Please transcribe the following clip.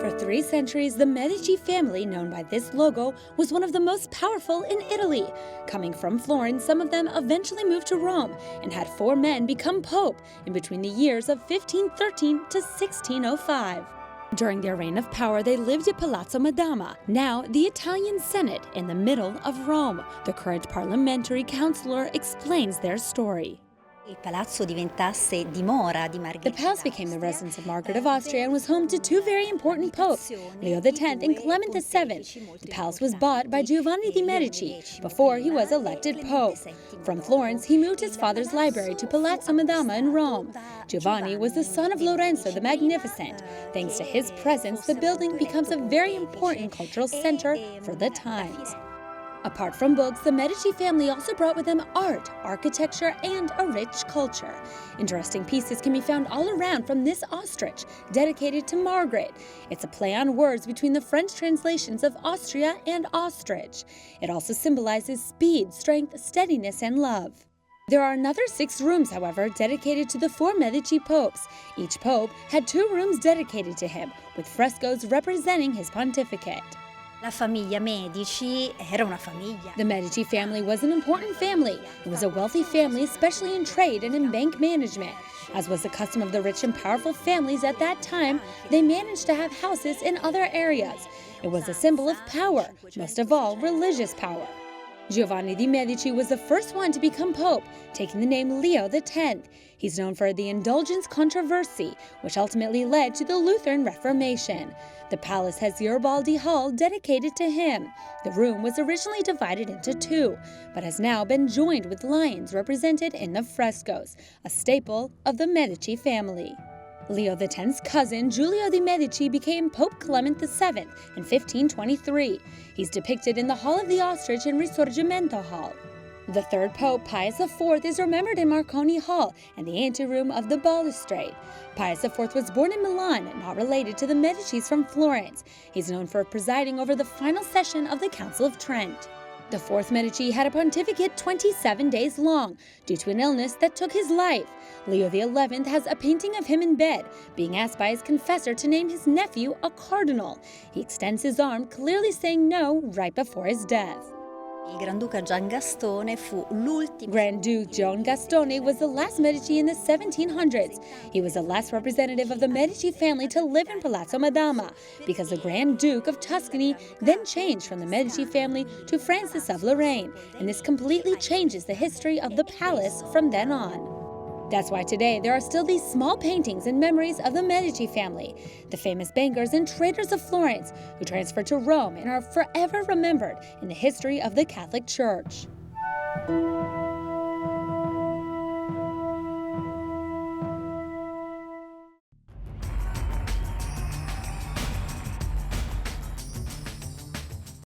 For 3 centuries, the Medici family, known by this logo, was one of the most powerful in Italy. Coming from Florence, some of them eventually moved to Rome and had 4 men become pope in between the years of 1513 to 1605. During their reign of power, they lived at Palazzo Madama, now the Italian Senate, in the middle of Rome. The current parliamentary councillor explains their story. The palace became the residence of Margaret of Austria and was home to 2 very important popes, Leo X and Clement VII. The palace was bought by Giovanni de' Medici before he was elected pope. From Florence, he moved his father's library to Palazzo Madama in Rome. Giovanni was the son of Lorenzo the Magnificent. Thanks to his presence, the building becomes a very important cultural center for the times. Apart from books, the Medici family also brought with them art, architecture, and a rich culture. Interesting pieces can be found all around, from this ostrich, dedicated to Margaret. It's a play on words between the French translations of Austria and ostrich. It also symbolizes speed, strength, steadiness, and love. There are another 6 rooms, however, dedicated to the 4 Medici popes. Each pope had 2 rooms dedicated to him, with frescoes representing his pontificate. La Medici era una famiglia. The Medici family was an important family. It was a wealthy family, especially in trade and in bank management. As was the custom of the rich and powerful families at that time, they managed to have houses in other areas. It was a symbol of power, most of all religious power. Giovanni de' Medici was the first one to become pope, taking the name Leo X. He's known for the Indulgence controversy, which ultimately led to the Lutheran Reformation. The palace has Garibaldi Hall dedicated to him. The room was originally divided into 2, but has now been joined with lions represented in the frescoes, a staple of the Medici family. Leo X's cousin, Giulio de' Medici, became Pope Clement VII in 1523. He's depicted in the Hall of the Ostrich in Risorgimento Hall. The 3rd Pope, Pius IV, is remembered in Marconi Hall and the anteroom of the balustrade. Pius IV was born in Milan, not related to the Medicis from Florence. He's known for presiding over the final session of the Council of Trent. The 4th Medici had a pontificate 27 days long, due to an illness that took his life. Leo XI has a painting of him in bed, being asked by his confessor to name his nephew a cardinal. He extends his arm, clearly saying no right before his death. Grand Duke John Gastone was the last Medici in the 1700s. He was the last representative of the Medici family to live in Palazzo Madama, because the Grand Duke of Tuscany then changed from the Medici family to Francis of Lorraine, and this completely changes the history of the palace from then on. That's why today there are still these small paintings and memories of the Medici family, the famous bankers and traders of Florence who transferred to Rome and are forever remembered in the history of the Catholic Church.